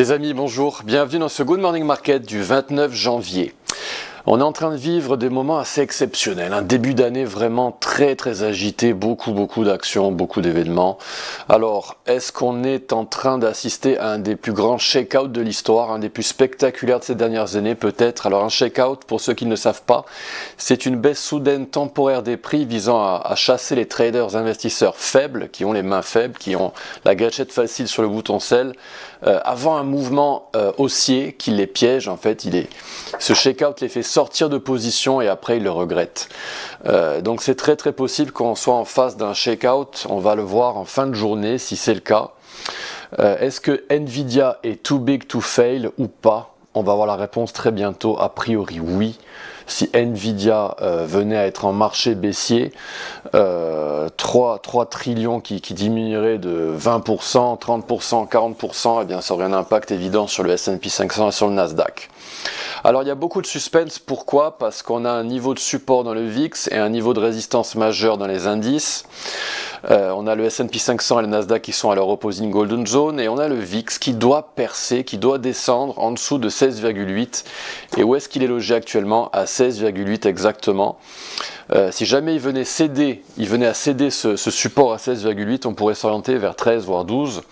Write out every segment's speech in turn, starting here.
Les amis, bonjour, bienvenue dans ce Good Morning Market du 29 janvier. On est en train de vivre des moments assez exceptionnels, un début d'année vraiment très agité, beaucoup d'actions, beaucoup d'événements. Alors, est-ce qu'on est en train d'assister à un des plus grands shake-out de l'histoire, un des plus spectaculaires de ces dernières années peut-être? Alors un shake-out, pour ceux qui ne le savent pas, c'est une baisse soudaine temporaire des prix visant à chasser les traders investisseurs faibles, qui ont les mains faibles, qui ont la gâchette facile sur le bouton sell, avant un mouvement haussier qui les piège. En fait, ce shake-out les fait sortir de position et après ils le regrettent. Donc c'est très possible qu'on soit en face d'un shake-out. On va le voir en fin de journée si c'est le cas. Est-ce que Nvidia est too big to fail ou pas? On va avoir la réponse très bientôt. A priori oui. Si Nvidia venait à être en marché baissier, 3 trillions qui diminueraient de 20%, 30%, 40%, eh bien ça aurait un impact évident sur le S&P 500 et sur le Nasdaq. Alors il y a beaucoup de suspense, pourquoi? Parce qu'on a un niveau de support dans le VIX et un niveau de résistance majeur dans les indices. On a le S&P 500 et le Nasdaq qui sont à leur opposing golden zone et on a le VIX qui doit percer, qui doit descendre en dessous de 16,8. Et où est-ce qu'il est logé actuellement? À 16,8 exactement. Si jamais il venait à céder ce support à 16,8, on pourrait s'orienter vers 13 voire 12.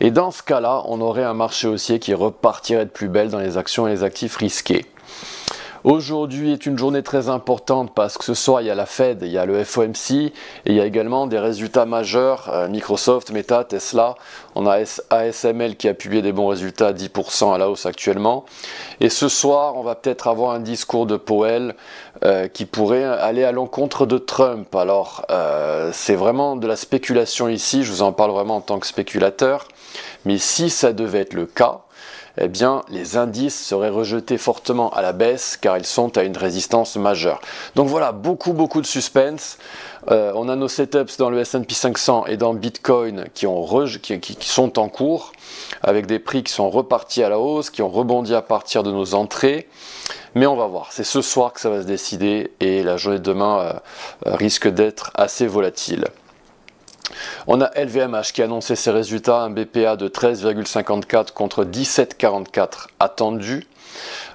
Et dans ce cas-là, on aurait un marché haussier qui repartirait de plus belle dans les actions et les actifs risqués. Aujourd'hui est une journée très importante parce que ce soir il y a la Fed, il y a le FOMC et il y a également des résultats majeurs, Microsoft, Meta, Tesla. On a ASML qui a publié des bons résultats, 10% à la hausse actuellement. Et ce soir on va peut-être avoir un discours de Powell qui pourrait aller à l'encontre de Trump. Alors c'est vraiment de la spéculation ici, je vous en parle vraiment en tant que spéculateur. Mais si ça devait être le cas, eh bien, les indices seraient rejetés fortement à la baisse car ils sont à une résistance majeure. Donc voilà, beaucoup de suspense. On a nos setups dans le S&P 500 et dans Bitcoin qui sont en cours, avec des prix qui sont repartis à la hausse, qui ont rebondi à partir de nos entrées. Mais on va voir, c'est ce soir que ça va se décider et la journée de demain risque d'être assez volatile. On a LVMH qui a annoncé ses résultats, un BPA de 13,54 contre 17,44 attendu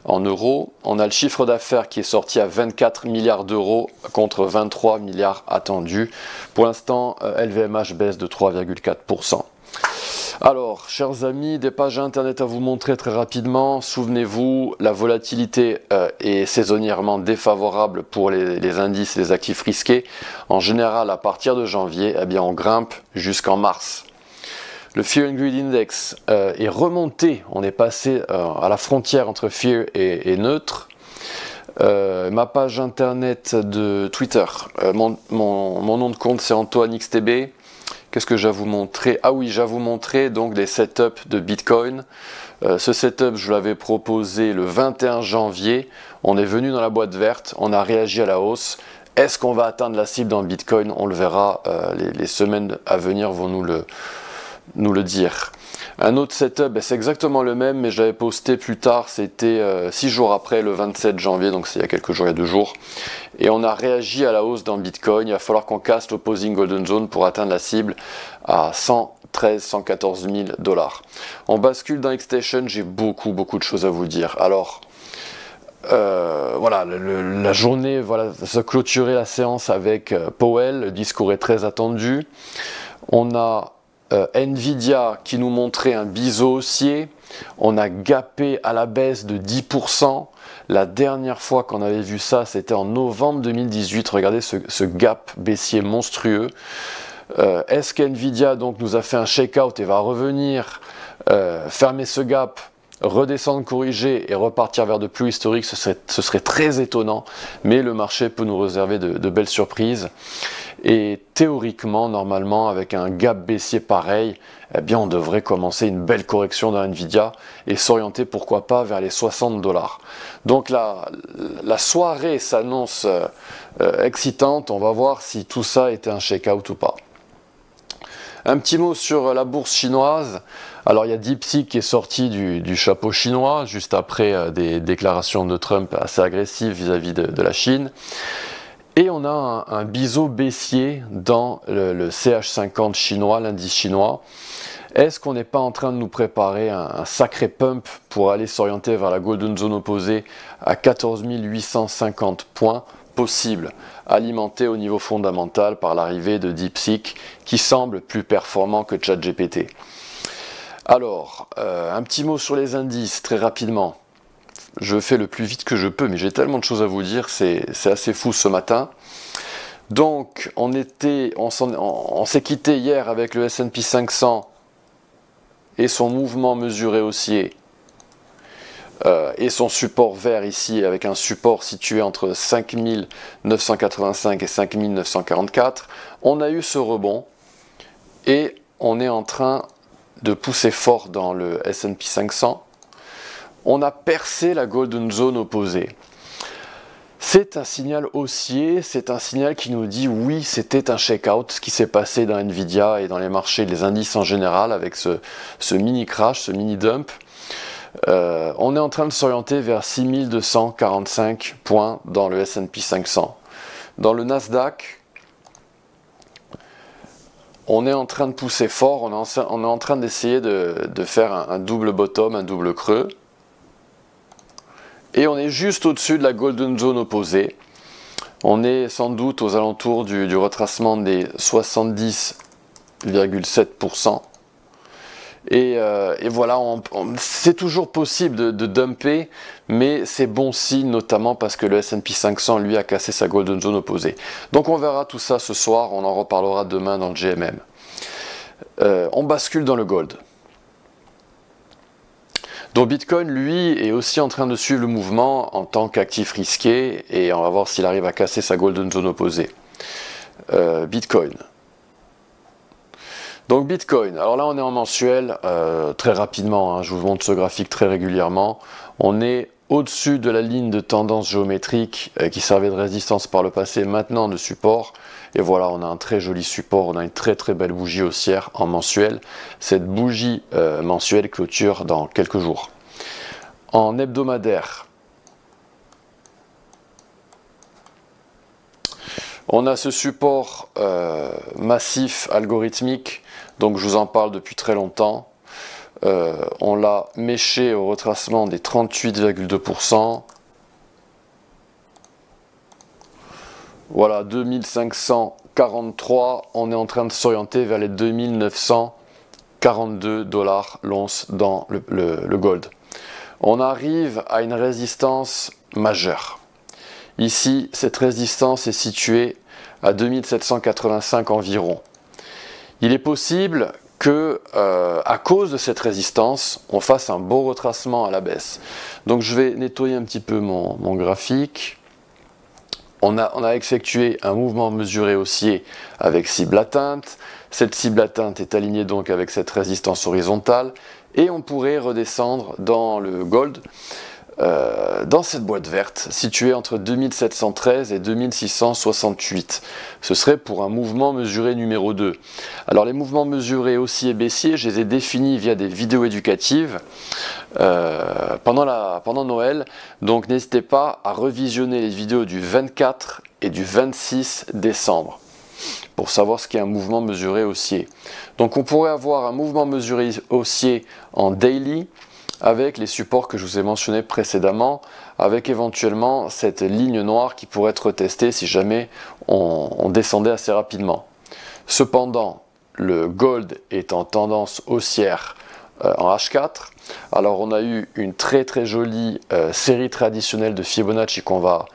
en euros. On a le chiffre d'affaires qui est sorti à 24 milliards d'euros contre 23 milliards attendus. Pour l'instant, LVMH baisse de 3,4%. Alors, chers amis, des pages internet à vous montrer très rapidement. Souvenez-vous, la volatilité est saisonnièrement défavorable pour les indices et les actifs risqués. En général, à partir de janvier, eh bien, on grimpe jusqu'en mars. Le Fear and Greed Index est remonté. On est passé à la frontière entre Fear et neutre. Ma page internet de Twitter, mon nom de compte c'est Antoine XTB. Qu'est-ce que j'ai à vous montrer? Ah oui, j'ai à vous montrer donc des setups de Bitcoin. Ce setup, je l'avais proposé le 21 janvier. On est venu dans la boîte verte, on a réagi à la hausse. Est-ce qu'on va atteindre la cible dans Bitcoin? On le verra, les semaines à venir vont nous le dire. Un autre setup, c'est exactement le même, mais j'avais posté plus tard, c'était 6 jours après, le 27 janvier, donc c'est il y a quelques jours, il y a 2 jours. Et on a réagi à la hausse dans Bitcoin. Il va falloir qu'on casse l'opposing golden zone pour atteindre la cible à 114 000 $. On bascule dans Xstation, j'ai beaucoup de choses à vous dire. Alors, voilà, la journée, voilà, se clôturer la séance avec Powell, le discours est très attendu. On a Nvidia qui nous montrait un biseau haussier. On a gapé à la baisse de 10%. La dernière fois qu'on avait vu ça, c'était en novembre 2018. Regardez ce gap baissier monstrueux. Est-ce qu'Nvidia donc nous a fait un shake-out et va revenir fermer ce gap, redescendre, corriger et repartir vers de plus hauts historiques? Ce serait très étonnant, mais le marché peut nous réserver de belles surprises. Et théoriquement, normalement, avec un gap baissier pareil, eh bien, on devrait commencer une belle correction dans Nvidia et s'orienter, pourquoi pas, vers les 60 $. Donc la soirée s'annonce excitante. On va voir si tout ça était un shake-out ou pas. Un petit mot sur la bourse chinoise. Alors il y a DeepSeek qui est sorti du chapeau chinois juste après des déclarations de Trump assez agressives vis-à-vis de la Chine. Et on a un biseau baissier dans le CH50 chinois, l'indice chinois. Est-ce qu'on n'est pas en train de nous préparer un sacré pump pour aller s'orienter vers la golden zone opposée à 14 850 points possible, alimenté au niveau fondamental par l'arrivée de DeepSeek qui semble plus performant que ChatGPT. Alors, un petit mot sur les indices très rapidement. Je fais le plus vite que je peux, mais j'ai tellement de choses à vous dire, c'est assez fou ce matin. Donc, on s'est quitté hier avec le S&P 500 et son mouvement mesuré haussier et son support vert ici avec un support situé entre 5985 et 5944. On a eu ce rebond et on est en train de pousser fort dans le S&P 500. On a percé la golden zone opposée. C'est un signal haussier, c'est un signal qui nous dit oui, c'était un shake-out, ce qui s'est passé dans Nvidia et dans les marchés, les indices en général, avec ce mini crash, ce mini dump. On est en train de s'orienter vers 6245 points dans le S&P 500. Dans le Nasdaq, on est en train de pousser fort, on est en train d'essayer de faire un double bottom, un double creux. Et on est juste au-dessus de la golden zone opposée. On est sans doute aux alentours du retracement des 70,7%. Et voilà, c'est toujours possible de dumper, mais c'est bon signe notamment parce que le S&P 500 lui a cassé sa golden zone opposée. Donc on verra tout ça ce soir, on en reparlera demain dans le GMM. On bascule dans le gold. Donc Bitcoin, lui, est aussi en train de suivre le mouvement en tant qu'actif risqué et on va voir s'il arrive à casser sa golden zone opposée. Bitcoin. Donc Bitcoin, alors là on est en mensuel, très rapidement, hein, je vous montre ce graphique très régulièrement. On est au-dessus de la ligne de tendance géométrique qui servait de résistance par le passé, maintenant de support. Et voilà, on a un très joli support, on a une très très belle bougie haussière en mensuel. Cette bougie mensuelle clôture dans quelques jours. En hebdomadaire, on a ce support massif algorithmique, donc je vous en parle depuis très longtemps. On l'a méché au retracement des 38,2%. Voilà, 2543, on est en train de s'orienter vers les 2942 $ l'once dans le gold. On arrive à une résistance majeure. Ici, cette résistance est située à 2785 environ. Il est possible que, à cause de cette résistance, on fasse un beau retracement à la baisse. Donc je vais nettoyer un petit peu mon graphique. On a effectué un mouvement mesuré haussier avec cible atteinte. Cette cible atteinte est alignée donc avec cette résistance horizontale. Et on pourrait redescendre dans le gold, dans cette boîte verte, située entre 2713 et 2668. Ce serait pour un mouvement mesuré numéro 2. Alors les mouvements mesurés haussiers et baissiers, je les ai définis via des vidéos éducatives pendant Noël. Donc n'hésitez pas à revisionner les vidéos du 24 et du 26 décembre pour savoir ce qu'est un mouvement mesuré haussier. Donc on pourrait avoir un mouvement mesuré haussier en daily, avec les supports que je vous ai mentionnés précédemment, avec éventuellement cette ligne noire qui pourrait être testée si jamais on descendait assez rapidement. Cependant, le gold est en tendance haussière en H4. Alors on a eu une très très jolie série traditionnelle de Fibonacci qu'on va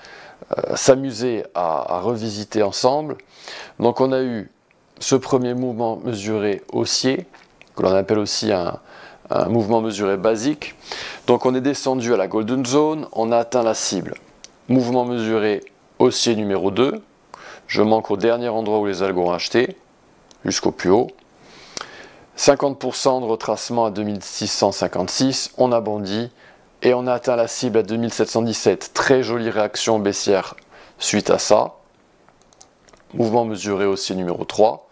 s'amuser à revisiter ensemble. Donc on a eu ce premier mouvement mesuré haussier, que l'on appelle aussi un mouvement mesuré basique. Donc on est descendu à la golden zone, on a atteint la cible. Mouvement mesuré haussier numéro 2. Je manque au dernier endroit où les algos ont acheté, jusqu'au plus haut. 50% de retracement à 2656, on a bondi et on a atteint la cible à 2717. Très jolie réaction baissière suite à ça. Mouvement mesuré haussier numéro 3.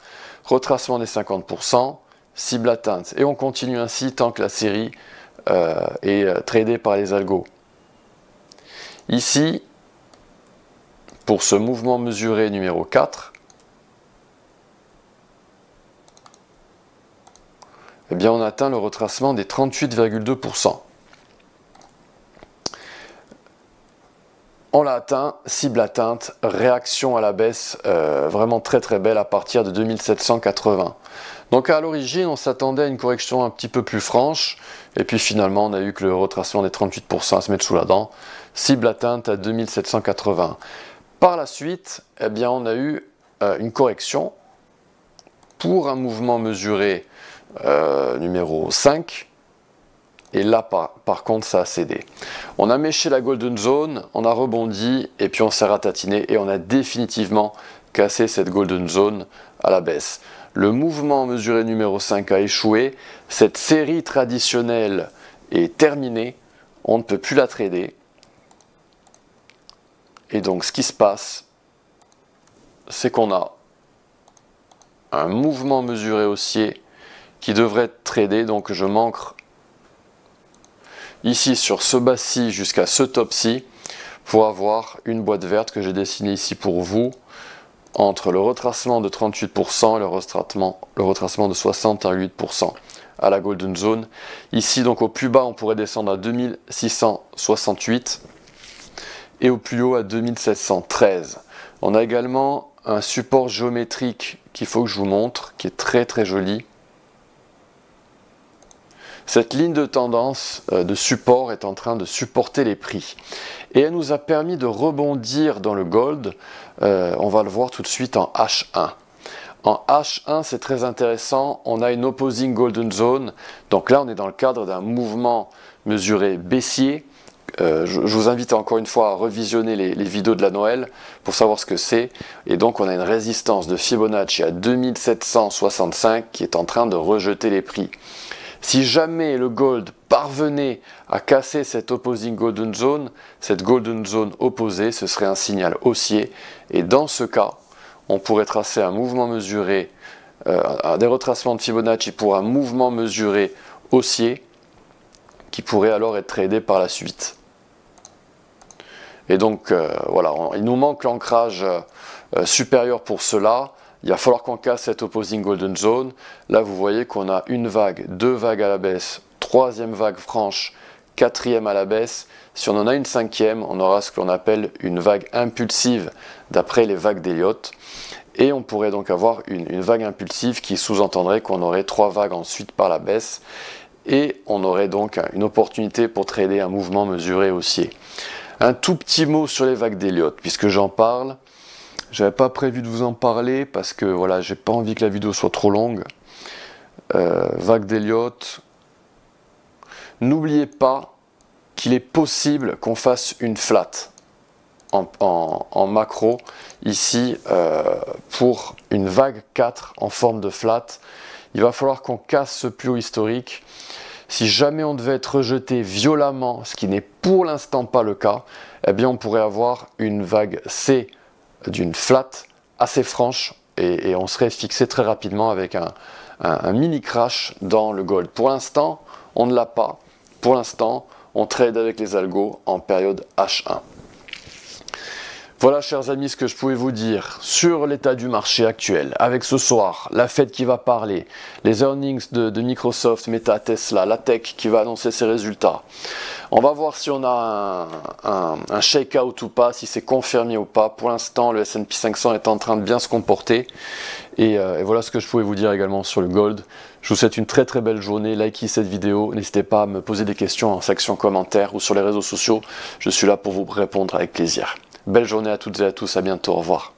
Retracement des 50%. Cible atteinte et on continue ainsi tant que la série est tradée par les algos. Ici, pour ce mouvement mesuré numéro 4, eh bien on atteint le retracement des 38,2%. On l'a atteint, cible atteinte, réaction à la baisse vraiment très très belle à partir de 2780. Donc à l'origine on s'attendait à une correction un petit peu plus franche, et puis finalement on a eu que le retracement des 38% à se mettre sous la dent, cible atteinte à 2780. Par la suite, eh bien on a eu une correction pour un mouvement mesuré numéro 5. Et là, par contre, ça a cédé. On a méché la Golden Zone, on a rebondi, et puis on s'est ratatiné, et on a définitivement cassé cette Golden Zone à la baisse. Le mouvement mesuré numéro 5 a échoué, cette série traditionnelle est terminée, on ne peut plus la trader. Et donc, ce qui se passe, c'est qu'on a un mouvement mesuré haussier qui devrait être tradé, donc je manque ici sur ce bas-ci jusqu'à ce top-ci pour avoir une boîte verte que j'ai dessinée ici pour vous entre le retracement de 38% et le retracement de 60,8% à la Golden Zone. Ici donc au plus bas on pourrait descendre à 2668 et au plus haut à 2713. On a également un support géométrique qu'il faut que je vous montre qui est très très joli. Cette ligne de tendance de support est en train de supporter les prix. Et elle nous a permis de rebondir dans le gold. On va le voir tout de suite en H1. En H1, c'est très intéressant. On a une opposing golden zone. Donc là, on est dans le cadre d'un mouvement mesuré baissier. Je vous invite encore une fois à revisionner les vidéos de la Noël pour savoir ce que c'est. Et donc, on a une résistance de Fibonacci à 2765 qui est en train de rejeter les prix. Si jamais le gold parvenait à casser cette opposing golden zone, cette golden zone opposée, ce serait un signal haussier. Et dans ce cas, on pourrait tracer un mouvement mesuré, des retracements de Fibonacci pour un mouvement mesuré haussier qui pourrait alors être tradé par la suite. Et donc voilà, il nous manque l'ancrage supérieur pour cela. Il va falloir qu'on casse cette opposing golden zone. Là, vous voyez qu'on a une vague, deux vagues à la baisse, troisième vague franche, quatrième à la baisse. Si on en a une cinquième, on aura ce qu'on appelle une vague impulsive d'après les vagues d'Elliott. Et on pourrait donc avoir une vague impulsive qui sous-entendrait qu'on aurait trois vagues ensuite par la baisse. Et on aurait donc une opportunité pour trader un mouvement mesuré haussier. Un tout petit mot sur les vagues d'Elliott, puisque j'en parle. J'avais pas prévu de vous en parler parce que voilà, j'ai pas envie que la vidéo soit trop longue. Vague d'Elliott. N'oubliez pas qu'il est possible qu'on fasse une flat en macro ici pour une vague 4 en forme de flat. Il va falloir qu'on casse ce plus haut historique. Si jamais on devait être rejeté violemment, ce qui n'est pour l'instant pas le cas, eh bien on pourrait avoir une vague C d'une flat assez franche et on serait fixé très rapidement avec un mini crash dans le gold. Pour l'instant, on ne l'a pas. Pour l'instant, on trade avec les algos en période H1. Voilà, chers amis, ce que je pouvais vous dire sur l'état du marché actuel. Avec ce soir, la Fed qui va parler, les earnings de Microsoft, Meta, Tesla, la tech qui va annoncer ses résultats. On va voir si on a un shake-out ou pas, si c'est confirmé ou pas. Pour l'instant, le S&P 500 est en train de bien se comporter. Et voilà ce que je pouvais vous dire également sur le gold. Je vous souhaite une très très belle journée. Likez cette vidéo. N'hésitez pas à me poser des questions en section commentaires ou sur les réseaux sociaux. Je suis là pour vous répondre avec plaisir. Belle journée à toutes et à tous, à bientôt, au revoir.